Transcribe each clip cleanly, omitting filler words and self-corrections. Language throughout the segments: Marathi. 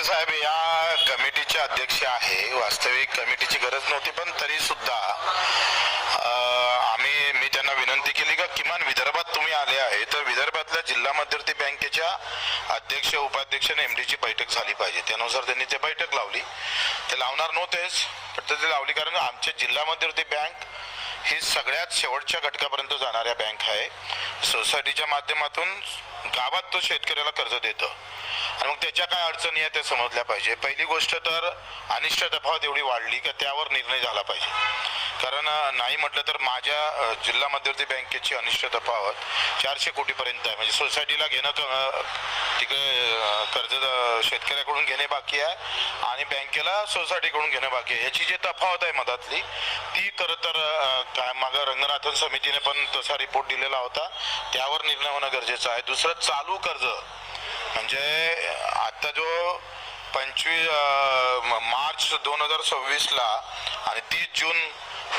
साहेब या कमिटीचे अध्यक्ष आहे. वास्तविक कमिटीची गरज नव्हती, पण तरी सुद्धा मी त्यांना विनंती केली का किमान विदर्भात तुम्ही आले आहे तर विदर्भातल्या जिल्हा मध्यवर्ती बँकेच्या अध्यक्ष उपाध्यक्ष आणि एमडीची बैठक झाली पाहिजे. त्यानुसार त्यांनी ते बैठक लावली. ते लावणार नव्हतेच, पण ते लावली कारण आमच्या जिल्हा मध्यवर्ती बँक ही सगळ्यात शेवटच्या घटकापर्यंत जाणाऱ्या बँक आहे. सोसायटीच्या माध्यमातून गावात तो शेतकऱ्याला कर्ज देतो आणि मग त्याच्या काय अडचणी आहे ते समजल्या पाहिजे. पहिली गोष्ट तर अनिष्ट तफावत एवढी वाढली की त्यावर निर्णय झाला पाहिजे. कारण नाही म्हटलं तर माझ्या जिल्हा मध्यवर्ती बँकेची अनिष्ट तफावत 400 कोटीपर्यंत आहे. म्हणजे सोसायटीला घेणं तिकडे कर्ज शेतकऱ्याकडून घेणे बाकी आहे आणि बँकेला सोसायटीकडून घेणं बाकी आहे. याची जी तफावत आहे मधातली ती खरं तर काय मागं रंगनाथन समितीने पण तसा रिपोर्ट दिलेला होता, त्यावर निर्णय होणं गरजेचं आहे. दुसरं चालू कर्ज म्हणजे आता जो 25 मार्च 2026 ला आणि 30 जून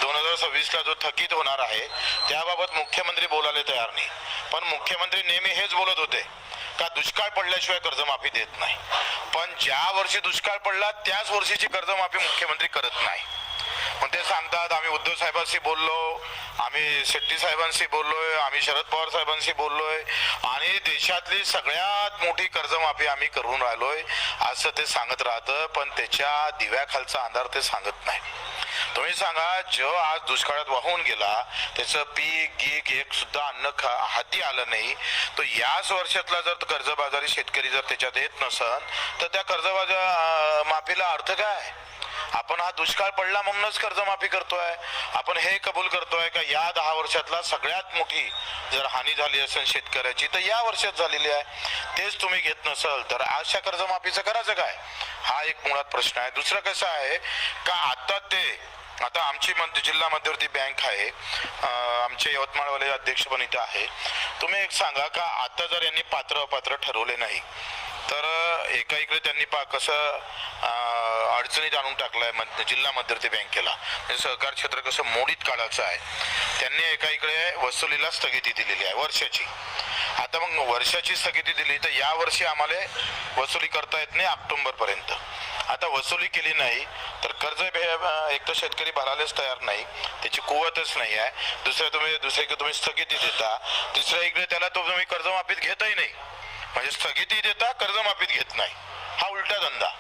2026 ला जो थकीत होणार आहे त्याबाबत मुख्यमंत्री बोलायला तयार नाही. पण मुख्यमंत्री नेहमी हेच बोलत होते का दुष्काळ पडल्याशिवाय कर्जमाफी देत नाही. पण ज्या वर्षी दुष्काळ पडला त्याच वर्षीची कर्जमाफी मुख्यमंत्री करत नाही. पण ते सांगतात आम्ही उद्धव साहेबांशी बोललो, आम्ही शेट्टी साहेबांशी बोललोय, आम्ही शरद पवार साहेबांशी बोललोय आणि देशातली सगळ्यात मोठी कर्जमाफी आम्ही करून राहिलोय असं ते सांगत राहतं. पण त्याच्या दिव्याखालचा अंधार ते सांगत नाही. तुम्ही सांगा, जो आज दुष्काळात वाहून गेला त्याचं पीक गीक एक सुद्धा अन्न हाती आलं नाही, तो याच वर्षातला जर कर्जबाजारी शेतकरी जर त्याच्यात येत नसन तर त्या माफीला अर्थ काय? आपण हा दुष्काळ पडला म्हणूनच कर्जमाफी करतोय. आपण हे कबूल करतोय का या 10 वर्षातला सगळ्यात मोठी जर हानी झाली असेल शेतकऱ्याची तर या वर्षात झालेली आहे. तेच तुम्ही घेत नसल तर अशा कर्जमाफीचं करायचं काय? हा एक मुळात प्रश्न आहे. दुसरं कसं आहे का आता आमची जिल्हा मध्यवर्ती बँक आहे, आमचे यवतमाळवाले अध्यक्ष पण इथं आहे. तुम्ही एक सांगा का आता जर यांनी पात्र अपात्र ठरवले नाही तर एका इकडे त्यांनी कसं अडचणीत आणून टाकलाय जिल्हा मध्यवर्ती बँकेला. सहकार क्षेत्र कसं मोडीत काढायचं आहे. त्यांनी एका इकडे वसुलीला स्थगिती दिलेली आहे वर्षाची. आता मग वर्षाची स्थगिती दिली तर या वर्षी आम्हाला वसुली करता येत नाही ऑक्टोबर पर्यंत. आता वसुली केली नाही तर कर्ज एक तर शेतकरी भरायलाच तयार नाही, त्याची कुवतच नाही आहे. दुसरीकडे तुम्ही स्थगिती देता, तिसऱ्या इकडे त्याला तुम्ही कर्जमाफीत घेताही नाही. म्हणजे स्थगिती देता कर्जमाफीत घेत नाही, हा उलटा धंदा.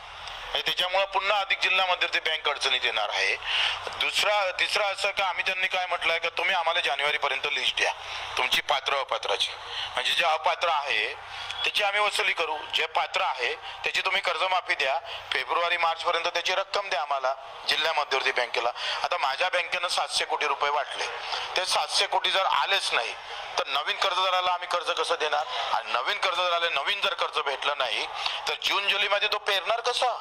त्याच्यामुळे पुन्हा अधिक जिल्हा मध्यवर्ती बँक अडचणीत येणार आहे. तिसरं असं का आम्ही त्यांनी काय म्हटलंय का तुम्ही आम्हाला जानेवारी पर्यंत लिस्ट द्या तुमची पात्र अपात्राची. म्हणजे जे अपात्र आहे त्याची आम्ही वसुली करू, जे पात्र आहे त्याची तुम्ही कर्जमाफी द्या. फेब्रुवारी मार्च पर्यंत त्याची रक्कम द्या आम्हाला जिल्हा मध्यवर्ती बँकेला. आता माझ्या बँकेनं 700 कोटी रुपये वाटले, ते 700 कोटी जर आलेच नाही तर नवीन कर्जदाराला आम्ही कर्ज कसं देणार? आणि नवीन कर्जदाराला नवीन जर कर्ज भेटलं नाही तर जून जुलैमध्ये तो पेरणार कसं?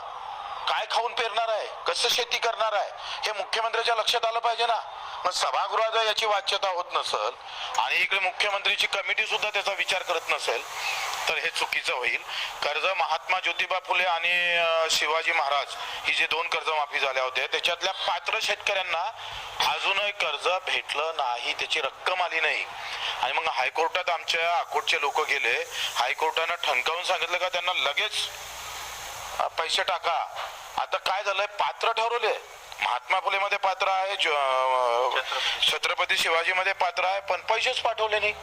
काय खाऊन पेरणार आहे? कसं शेती करणार आहे? हे मुख्यमंत्र्याच्या लक्षात आलं पाहिजे ना. मग सभागृहात याची वाच्यता होत नसेल आणि इकडे मुख्यमंत्रीची कमिटी सुद्धा त्याचा विचार करत नसेल तर हे चुकीचं होईल. कर्ज महात्मा ज्योतिबा फुले आणि शिवाजी महाराज ही जे 2 कर्जमाफी झाल्या होत्या त्याच्यातल्या पात्र शेतकऱ्यांना अजूनही कर्ज भेटलं नाही, त्याची रक्कम आली नाही. आणि मग हायकोर्टात आमच्या अकोटचे लोक गेले, हायकोर्टानं ठणकावून सांगितलं का त्यांना लगेच पैसे टाका. आता काय झालंय, पात्र ठरवले. महात्मा फुले मध्ये पात्र आहे, छत्रपती शिवाजी मध्ये पात्र आहे, पण पैसेच पाठवले नाही.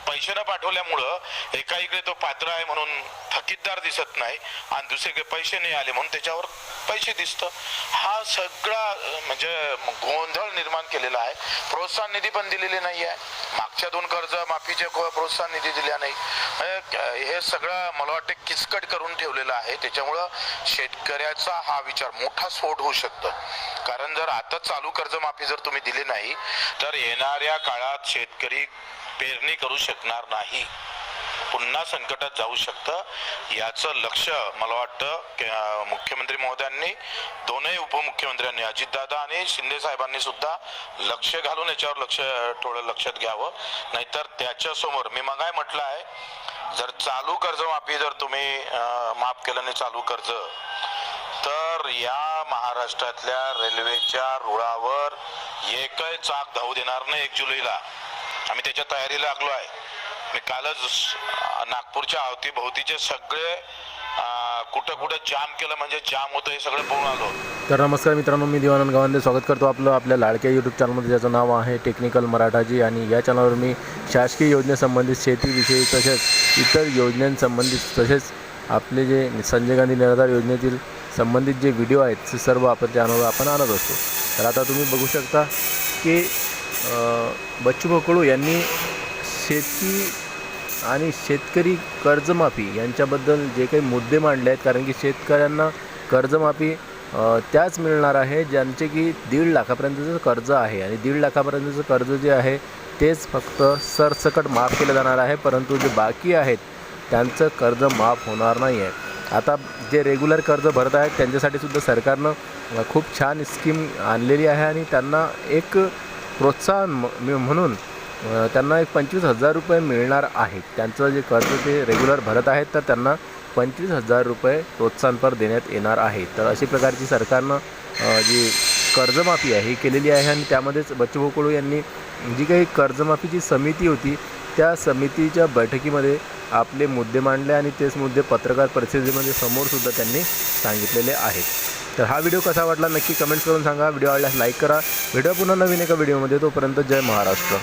पैसे न पाठवल्यामुळं एका इकडे तो पात्र आहे म्हणून थकीतदार दिसत नाही आणि दुसरीकडे पैसे नाही आले म्हणून त्याच्यावर पैसे दिसतं. हा सगळा म्हणजे गोंधळ निर्माण केलेला आहे. प्रोत्साहन निधी पण दिलेली नाही आहे. मागच्या 2 कर्ज माफीचे प्रोत्साहन निधी दिल्या नाही. हे सगळं मला वाटतं किचकट करून ठेवलेलं आहे. त्याच्यामुळं शेतकऱ्याचा हा विचार मोठा स्फोट होऊ शकतो. कारण जर आता चालू कर्जमाफी जर तुम्ही दिली नाही तर येणाऱ्या काळात शेतकरी पेरणी करू शकणार नाही, पुन्हा संकटात जाऊ शकतं. याचं लक्ष मला वाटतं मुख्यमंत्री महोदयांनी, दोनही उपमुख्यमंत्र्यांनी अजितदादा आणि शिंदे साहेबांनी सुद्धा लक्ष घालून याच्यावर थोडं लक्षात घ्यावं. नाहीतर त्याच्या समोर मी मगाय म्हटलं आहे, जर चालू कर्जमाफी जर तुम्ही माफ केलं नाही चालू कर्ज तर या महाराष्ट्रातल्या रेल्वेच्या रुळावर एकही चाक धावू देणार नाही 1 जुलैला. आम्ही त्याच्या तयारीला लागलो आहे. मी कालच नागपूरच्या अवतीभोवतीचे सगळे कुठं कुठं जाम केलं म्हणजे जाम होतं हे सगळं पाहून आलो. तर नमस्कार मित्रांनो, मी देवानंद गावंदे स्वागत करतो आपल्या लाडक्या यूट्यूब चॅनलमध्ये, ज्याचं नाव आहे टेक्निकल मराठाजी. आणि या चॅनलवर मी शासकीय योजनेसंबंधित, शेतीविषयी, तसेच इतर योजनांसंबंधित, तसेच आपले जे संजय गांधी निराधार योजनेतील संबंधित जे व्हिडिओ आहेत ते सर्व आपण चॅनलवर आपण आणत असतो. तर आता तुम्ही बघू शकता की बच्चूभाऊ कडू यांनी शेती आणि शेतकरी कर्जमाफी यांच्याबद्दल जे काही मुद्दे मांडले आहेत, कारण की शेतकऱ्यांना कर्जमाफी त्याच मिळणार आहे ज्यांचे की 1.5 लाखापर्यंतचं कर्ज आहे. आणि 1.5 लाखापर्यंतचं कर्ज जे आहे तेच फक्त सरसकट माफ केलं जाणार आहे, परंतु जे बाकी आहेत त्यांचं कर्ज माफ होणार नाही आहे. आता जे रेग्युलर कर्ज भरत आहेत त्यांच्यासाठी सुद्धा सरकारनं खूप छान स्कीम आणलेली आहे. आणि त्यांना एक प्रोत्साहन म्हणून त्यांना एक 25,000 रुपये मिळणार आहेत. त्यांचं जे कर्ज ते रेग्युलर भरत आहेत तर त्यांना 25,000 रुपये प्रोत्साहनपर देण्यात येणार आहे. तर अशी प्रकारची सरकारनं जी कर्जमाफी आहे ही केलेली आहे. आणि त्यामध्येच बच्चूभाऊ कडू यांनी जी काही कर्जमाफीची समिती होती त्या समितीच्या बैठकीमध्ये आपले मुद्दे मांडले आणि तेच मुद्दे पत्रकार परिषदेमध्ये समोरसुद्धा त्यांनी सांगितलेले आहेत. तर हा व्हिडिओ कसा वाटला नक्की कमेंट्स करून सांगा. व्हिडिओ आवडल्यास लाईक करा. व्हिडिओ पुन्हा नवीन एका व्हिडिओमध्ये, तोपर्यंत जय महाराष्ट्र.